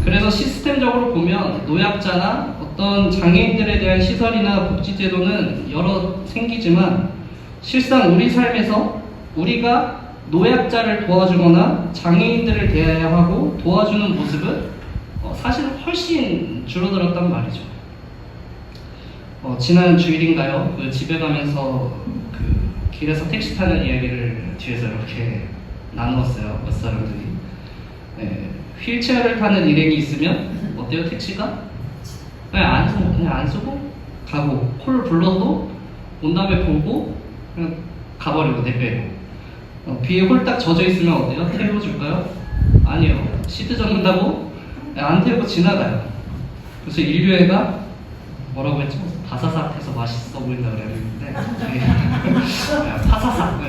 그래서 시스템적으로 보면 노약자나 어떤 장애인들에 대한 시설이나 복지제도는 여러 생기지만 실상 우리 삶에서 우리가 노약자를 도와주거나 장애인들을 대해야 하고 도와주는 모습은 사실 훨씬 줄어들었단 말이죠. 지난 주일인가요? 그 집에 가면서 그 길에서 택시 타는 이야기를 뒤에서 이렇게 나누었어요. 몇 사람들이. 네, 휠체어를 타는 일행이 있으면 어때요? 택시가? 그냥 안 쓰고 가고 콜 불러도 온 다음에 보고 그냥 가버리고 내빼고 비에 홀딱 젖어 있으면 어때요? 태워줄까요? 아니요. 시트 젖는다고 안 태우고 지나가요. 그래서 인류애가 뭐라고 했죠? 바사삭해서 맛있어 보인다 그랬는데 파사삭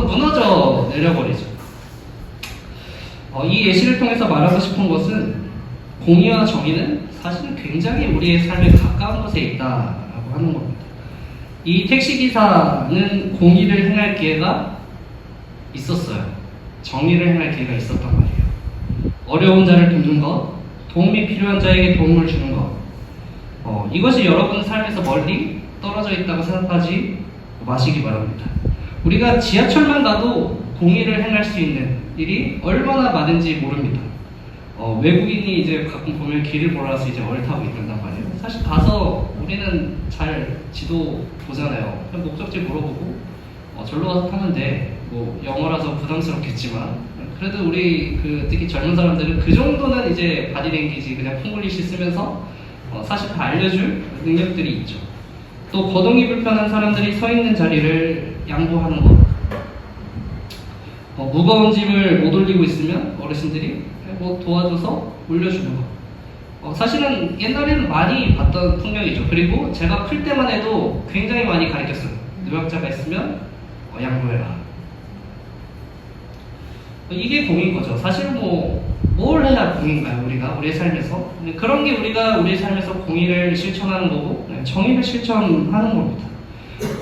무너져 내려버리죠. 이 예시를 통해서 말하고 싶은 것은 공의와 정의는 사실은 굉장히 우리의 삶에 가까운 곳에 있다라고 하는 겁니다. 이 택시기사는 공의를 행할 기회가 있었어요. 정의를 행할 기회가 있었단 말이에요. 어려운 자를 돕는 것, 도움이 필요한 자에게 도움을 주는 것, 이것이 여러분 삶에서 멀리 떨어져 있다고 생각하지 마시기 바랍니다. 우리가 지하철만 가도 공의를 행할 수 있는 일이 얼마나 많은지 모릅니다. 외국인이 이제 가끔 보면 길을 몰라서 이제 타고 있단 말이에요. 사실 가서 우리는 잘 지도 보잖아요. 그냥 목적지 물어보고 절로 가서 타면 돼. 뭐 영어라서 부담스럽겠지만 그래도 우리 특히 젊은 사람들은 그 정도는 이제 바디랭귀지 그냥 콩글리시 쓰면서 사실 다 알려줄 능력들이 있죠. 또 거동이 불편한 사람들이 서 있는 자리를 양보하는 것, 무거운 짐을 못 올리고 있으면 어르신들이 도와줘서 올려주는 것. 사실은 옛날에는 많이 봤던 풍경이죠. 그리고 제가 클 때만 해도 굉장히 많이 가르쳤어요. 노약자가 있으면 양보해라. 이게 공인 거죠. 사실은 뭘 해야 공인가요? 우리가 우리의 삶에서 그런 게 우리가 우리의 삶에서 공의를 실천하는 거고 정의를 실천하는 겁니다.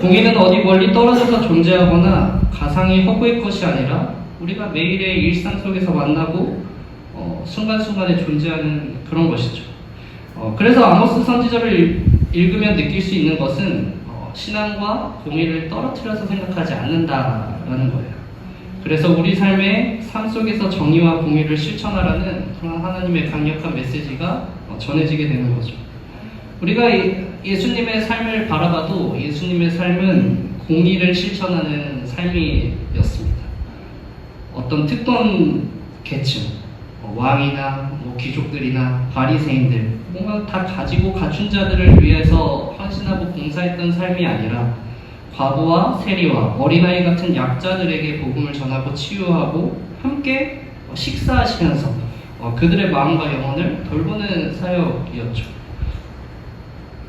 공의는 어디 멀리 떨어져서 존재하거나 가상의 허구의 것이 아니라 우리가 매일의 일상 속에서 만나고 순간순간에 존재하는 그런 것이죠. 그래서 아모스 선지자를 읽으면 느낄 수 있는 것은 신앙과 공의를 떨어뜨려서 생각하지 않는다라는 거예요. 그래서 우리 삶의 삶 속에서 정의와 공의를 실천하라는 그런 하나님의 강력한 메시지가 전해지게 되는 거죠. 우리가 예수님의 삶을 바라봐도 예수님의 삶은 공의를 실천하는 삶이었습니다. 어떤 특권 계층, 왕이나 귀족들이나 바리새인들 뭔가 다 가지고 갖춘 자들을 위해서 헌신하고 봉사했던 삶이 아니라 과부와 세리와 어린아이 같은 약자들에게 복음을 전하고 치유하고 함께 식사하시면서 그들의 마음과 영혼을 돌보는 사역이었죠.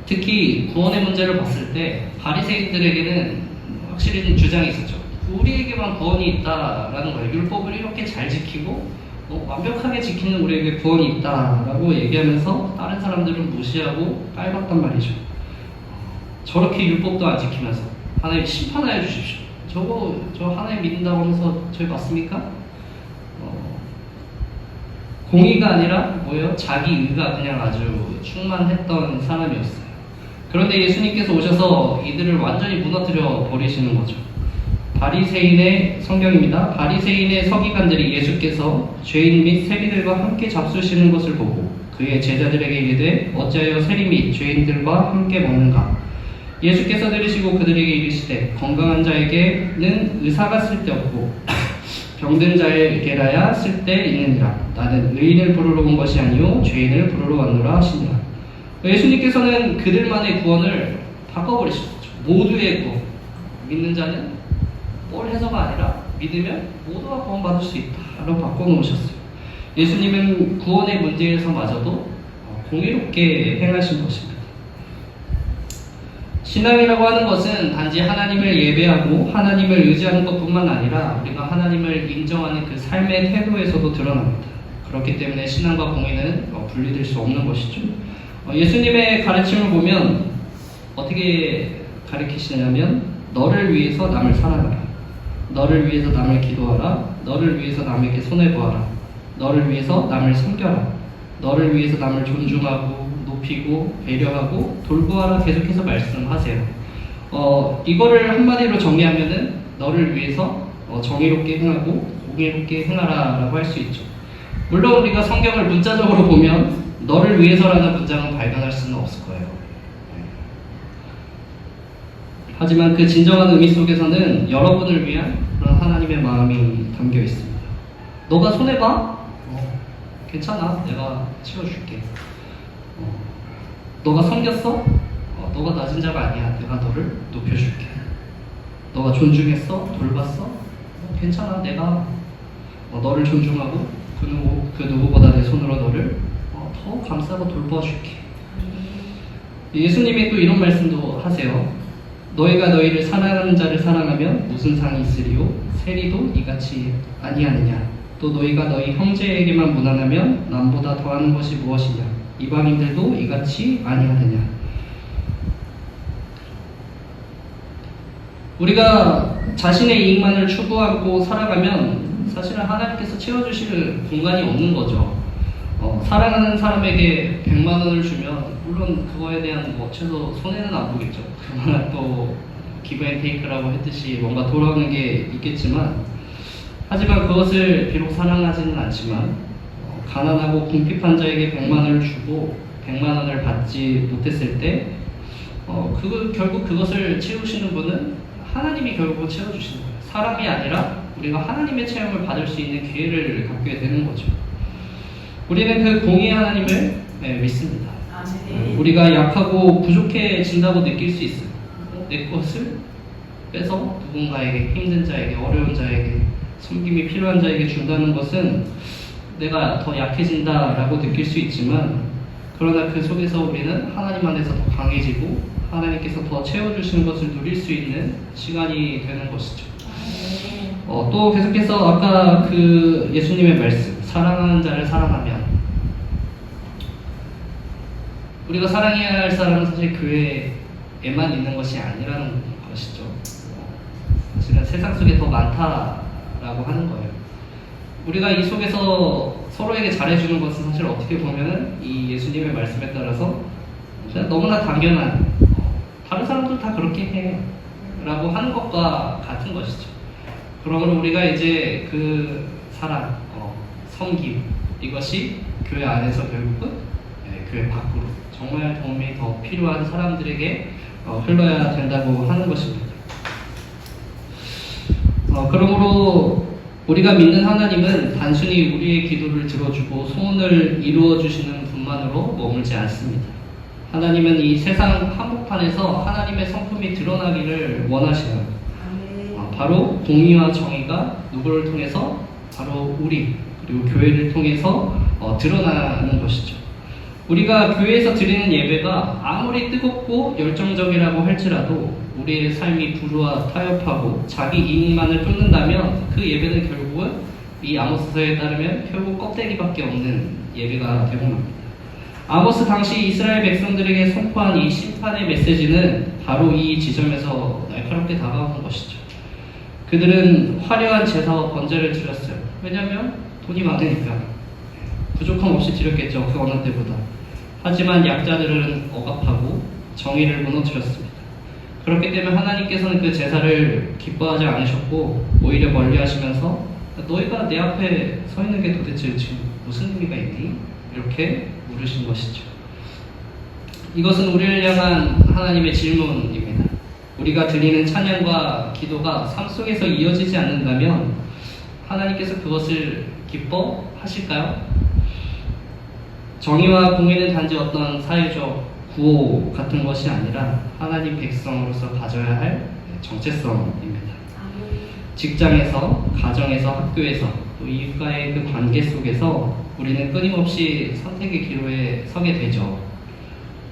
특히 구원의 문제를 봤을 때 바리새인들에게는 확실히 좀 주장이 있었죠. 우리에게만 구원이 있다라는 거예요. 율법을 이렇게 잘 지키고 완벽하게 지키는 우리에게 구원이 있다라고 얘기하면서 다른 사람들은 무시하고 깔봤단 말이죠. 저렇게 율법도 안 지키면서 하나님 심판하여 주십시오. 저 하나님 믿는다고 하면서 저희 맞습니까? 공의가 아니라 뭐예요? 자기 의가 그냥 아주 충만했던 사람이었어요. 그런데 예수님께서 오셔서 이들을 완전히 무너뜨려 버리시는 거죠. 바리새인의 성경입니다. 바리새인의 서기관들이 예수께서 죄인 및 세리들과 함께 잡수시는 것을 보고 그의 제자들에게 이르되 어찌하여 세리 및 죄인들과 함께 먹는가? 예수께서 들으시고 그들에게 이르시되 건강한 자에게는 의사가 쓸데없고 병든 자에게라야 쓸데있느니라. 나는 의인을 부르러 온 것이 아니요 죄인을 부르러 왔노라 하시니라. 예수님께서는 그들만의 구원을 바꿔버리셨죠. 모두의 구원. 믿는 자는 뭘 해서가 아니라 믿으면 모두가 구원받을 수 있다라고 바꿔놓으셨어요. 예수님은 구원의 문제에서마저도 공의롭게 행하신 것입니다. 신앙이라고 하는 것은 단지 하나님을 예배하고 하나님을 의지하는 것뿐만 아니라 우리가 하나님을 인정하는 그 삶의 태도에서도 드러납니다. 그렇기 때문에 신앙과 공의는 분리될 수 없는 것이죠. 예수님의 가르침을 보면 어떻게 가르치시냐면 너를 위해서 남을 사랑하라, 너를 위해서 남을 기도하라, 너를 위해서 남에게 손해보아라, 너를 위해서 남을 섬겨라. 너를 위해서 남을 존중하고 높이고 배려하고 돌보아라 계속해서 말씀하세요. 이거를 한마디로 정리하면은 너를 위해서 정의롭게 행하고 공의롭게 행하라라고 할 수 있죠. 물론 우리가 성경을 문자적으로 보면 너를 위해서라는 문장은 발견할 수는 없을 거예요. 하지만 그 진정한 의미 속에서는 여러분을 위한 그런 하나님의 마음이 담겨 있습니다. 너가 손해봐? 괜찮아. 내가 치워줄게. 너가 섬겼어? 너가 낮은 자가 아니야. 내가 너를 높여줄게. 너가 존중했어? 돌봤어? 괜찮아. 내가 너를 존중하고 그 누구보다 내 손으로 너를 더 감싸고 돌봐줄게. 예수님이 또 이런 말씀도 하세요. 너희가 너희를 사랑하는 자를 사랑하면 무슨 상이 있으리요? 세리도 이같이 아니하느냐? 또 너희가 너희 형제에게만 무난하면 남보다 더하는 것이 무엇이냐? 이방인들도 이같이 아니하느냐? 우리가 자신의 이익만을 추구하고 살아가면 사실은 하나님께서 채워주실 공간이 없는 거죠. 사랑하는 사람에게 100만 원을 주면 물론 그거에 대한 최소 손해는 안 보겠죠. 그만한 또 기브 앤 테이크라고 했듯이 뭔가 돌아오는 게 있겠지만, 하지만 그것을 비록 사랑하지는 않지만 가난하고 궁핍한 자에게 100만 원을 주고 100만 원을 받지 못했을 때 결국 그것을 채우시는 분은 하나님이 결국 채워주시는 거예요. 사람이 아니라 우리가 하나님의 체험을 받을 수 있는 기회를 갖게 되는 거죠. 우리는 그 공의의 하나님을 믿습니다. 우리가 약하고 부족해진다고 느낄 수 있어요. 내 것을 빼서 누군가에게, 힘든 자에게, 어려운 자에게, 섬김이 필요한 자에게 준다는 것은 내가 더 약해진다라고 느낄 수 있지만, 그러나 그 속에서 우리는 하나님 안에서 더 강해지고 하나님께서 더 채워주시는 것을 누릴 수 있는 시간이 되는 것이죠. 또 계속해서 아까 그 예수님의 말씀, 사랑하는 자를 사랑하면, 우리가 사랑해야 할 사람은 사실 교회에만 있는 것이 아니라는 것이죠. 사실은 세상 속에 더 많다라고 하는 거예요. 우리가 이 속에서 서로에게 잘해주는 것은 사실 어떻게 보면은 이 예수님의 말씀에 따라서 너무나 당연한, 다른 사람들 다 그렇게 해 라고 하는 것과 같은 것이죠. 그러므로 우리가 이제 그 사랑, 섬김, 이것이 교회 안에서 결국은 교회 밖으로 정말 도움이 더 필요한 사람들에게 흘러야 된다고 하는 것입니다. 그러므로 우리가 믿는 하나님은 단순히 우리의 기도를 들어주고 소원을 이루어주시는 분만으로 머물지 않습니다. 하나님은 이 세상 한복판에서 하나님의 성품이 드러나기를 원하시는, 바로 공의와 정의가 누구를 통해서? 바로 우리, 그리고 교회를 통해서 드러나는 것이죠. 우리가 교회에서 드리는 예배가 아무리 뜨겁고 열정적이라고 할지라도 우리의 삶이 불우와 타협하고 자기 이익만을 쫓는다면 그 예배는 결국은 이 아모스서에 따르면 결국 껍데기밖에 없는 예배가 되고 맙니다. 아모스 당시 이스라엘 백성들에게 선포한 이 심판의 메시지는 바로 이 지점에서 날카롭게 다가오는 것이죠. 그들은 화려한 제사와 번제를 드렸어요. 왜냐하면 돈이 많으니까. 부족함 없이 드렸겠죠, 그 어느 때보다. 하지만 약자들은 억압하고 정의를 무너뜨렸습니다. 그렇기 때문에 하나님께서는 그 제사를 기뻐하지 않으셨고 오히려 멀리하시면서 너희가 내 앞에 서 있는 게 도대체 지금 무슨 의미가 있니? 이렇게 물으신 것이죠. 이것은 우리를 향한 하나님의 질문입니다. 우리가 드리는 찬양과 기도가 삶 속에서 이어지지 않는다면 하나님께서 그것을 기뻐하실까요? 정의와 공의는 단지 어떤 사회적 구호 같은 것이 아니라 하나님 백성으로서 가져야 할 정체성입니다. 직장에서, 가정에서, 학교에서, 또 이웃과의 그 관계 속에서 우리는 끊임없이 선택의 기로에 서게 되죠.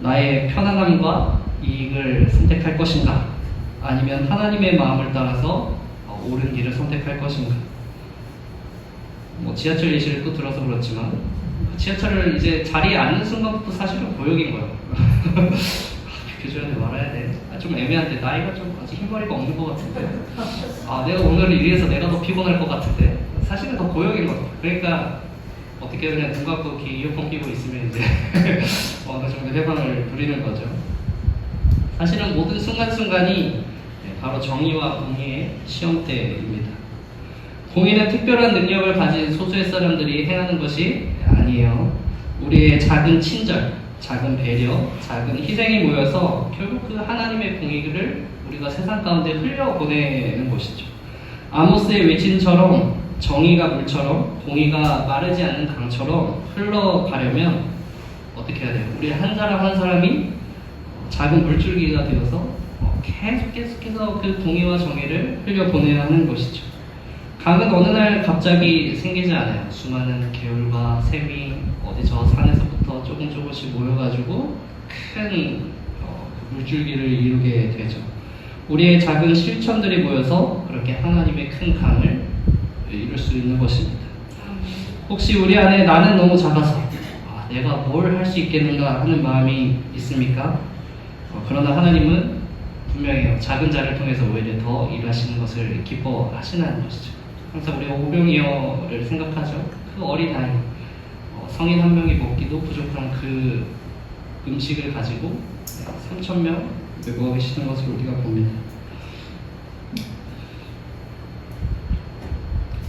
나의 편안함과 이익을 선택할 것인가? 아니면 하나님의 마음을 따라서 옳은 길을 선택할 것인가? 지하철 예시를 또 들어서 그렇지만 지하철을 이제 자리에 앉는 순간부터 사실은 고역인 거예요. 비켜줘야 돼, 말아야 돼. 좀 애매한데 나이가 좀 아직 흰머리가 없는 것 같은데. 내가 오늘 이래서 내가 더 피곤할 것 같은데. 사실은 더 고역인 거죠. 그러니까 어떻게 그냥 눈 감고 이렇게 이어폰 끼고 있으면 이제 어느 정도 해방을 누리는 거죠. 사실은 모든 순간순간이 바로 정의와 공의의 시험대입니다. 공의는 특별한 능력을 가진 소수의 사람들이 행하는 것이 아니에요. 우리의 작은 친절, 작은 배려, 작은 희생이 모여서 결국 그 하나님의 공의를 우리가 세상 가운데 흘려보내는 것이죠. 아모스의 외침처럼 정의가 물처럼 공의가 마르지 않는 강처럼 흘러가려면 어떻게 해야 돼요? 우리 한 사람 한 사람이 작은 물줄기가 되어서 계속해서 그 공의와 정의를 흘려보내야 하는 것이죠. 강은 어느 날 갑자기 생기지 않아요. 수많은 개울과 샘이 어디 저 산에서부터 조금씩 모여가지고 큰 물줄기를 이루게 되죠. 우리의 작은 실천들이 모여서 그렇게 하나님의 큰 강을 이룰 수 있는 것입니다. 혹시 우리 안에 나는 너무 작아서 내가 뭘 할 수 있겠는가 하는 마음이 있습니까? 그러나 하나님은 분명히 작은 자를 통해서 오히려 더 일하시는 것을 기뻐하시는 것이죠. 항상 우리 오병이어를 생각하죠. 그 어린아이, 성인 한 명이 먹기도 부족한 그 음식을 가지고 3,000명 먹이시는 것을 우리가 봅니다.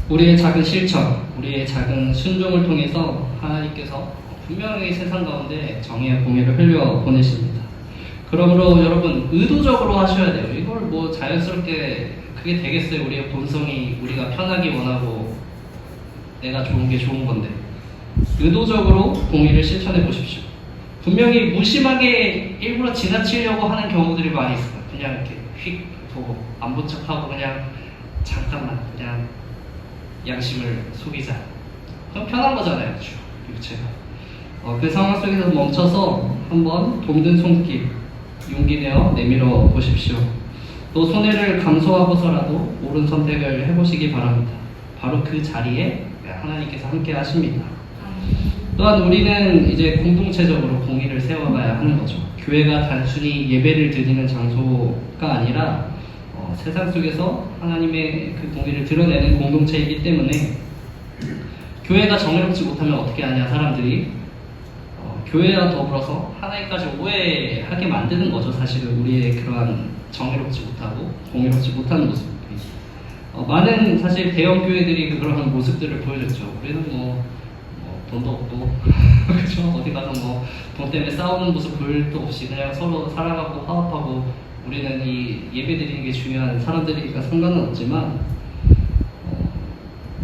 우리의 작은 실천, 우리의 작은 순종을 통해서 하나님께서 분명히 세상 가운데 정의와 공의를 흘려보내십니다. 그러므로 여러분 의도적으로 하셔야 돼요. 이걸 뭐 자연스럽게 그게 되겠어요. 우리의 본성이 우리가 편하기 원하고 내가 좋은 게 좋은 건데 의도적으로 공의를 실천해 보십시오. 분명히 무심하게 일부러 지나치려고 하는 경우들이 많이 있어요. 그냥 이렇게 휙 보고 안 본 척하고 그냥 잠깐만 그냥 양심을 속이자. 그럼 편한 거잖아요. 육체가. 그 상황 속에서 멈춰서 한번 돈든 손길 용기 내어 내밀어 보십시오. 또 손해를 감수하고서라도 옳은 선택을 해보시기 바랍니다. 바로 그 자리에 하나님께서 함께 하십니다. 또한 우리는 이제 공동체적으로 공의를 세워가야 하는 거죠. 교회가 단순히 예배를 드리는 장소가 아니라 세상 속에서 하나님의 그 공의를 드러내는 공동체이기 때문에 교회가 정의롭지 못하면 어떻게 하냐 사람들이 교회와 더불어서 하나님까지 오해하게 만드는 거죠. 사실은 우리의 그러한 정의롭지 못하고 공의롭지 못한 모습이 많은 사실 대형 교회들이 그런 모습들을 보여줬죠. 우리는 뭐 돈도 없고 그죠? 어디 가서 뭐 돈 때문에 싸우는 모습 볼 도 없이 그냥 서로 사랑하고 화합하고 우리는 이 예배 드리는 게 중요한 사람들이니까 상관은 없지만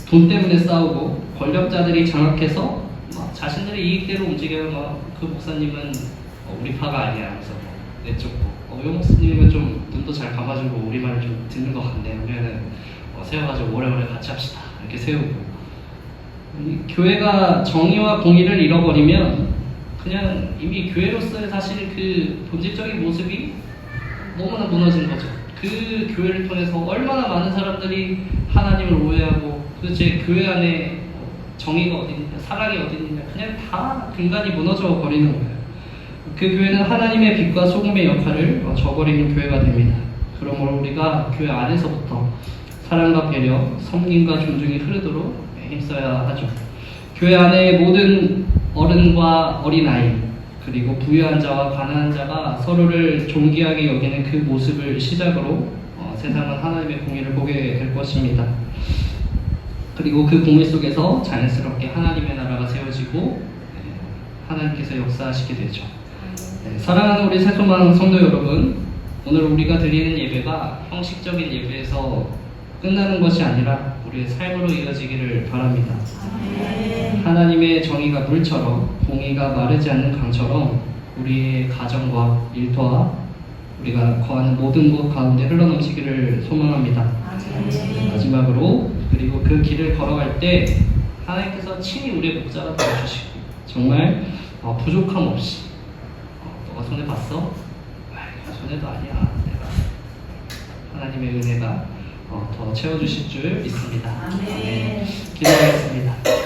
돈 때문에 싸우고 권력자들이 장악해서 자신들의 이익대로 움직여요. 그 목사님은 우리 파가 아니야. 그래서 내쫓고 요 목사님은 좀 눈도 잘 감아주고 우리 말을 좀 듣는 것 같네. 우리는 세워가지고 오래오래 같이 합시다. 이렇게 세우고 교회가 정의와 공의를 잃어버리면 그냥 이미 교회로서의 사실 그 본질적인 모습이 너무나 무너진 거죠. 그 교회를 통해서 얼마나 많은 사람들이 하나님을 오해하고 도대체 교회 안에 정의가 어디 있느냐, 사랑이 어디 있느냐, 그냥 다 근간이 무너져 버리는 거예요. 그 교회는 하나님의 빛과 소금의 역할을 저버리는 교회가 됩니다. 그러므로 우리가 교회 안에서부터 사랑과 배려, 섬김과 존중이 흐르도록 힘써야 하죠. 교회 안에 모든 어른과 어린아이, 그리고 부유한 자와 가난한 자가 서로를 존귀하게 여기는 그 모습을 시작으로 세상은 하나님의 공의를 보게 될 것입니다. 그리고 그 공의 속에서 자연스럽게 하나님의 나라가 세워지고 하나님께서 역사하시게 되죠. 사랑하는 우리 새소망 성도 여러분, 오늘 우리가 드리는 예배가 형식적인 예배에서 끝나는 것이 아니라 우리의 삶으로 이어지기를 바랍니다. 하나님의 정의가 물처럼 공의가 마르지 않는 강처럼 우리의 가정과 일터와 우리가 거하는 모든 곳 가운데 흘러넘치기를 소망합니다. 마지막으로 그리고 그 길을 걸어갈 때 하나님께서 친히 우리의 목자가 되어주시고 정말 부족함 없이 너가 손해 봤어? 손해도 아니야. 내가 하나님의 은혜가 더 채워주실 줄 믿습니다. 기도하겠습니다.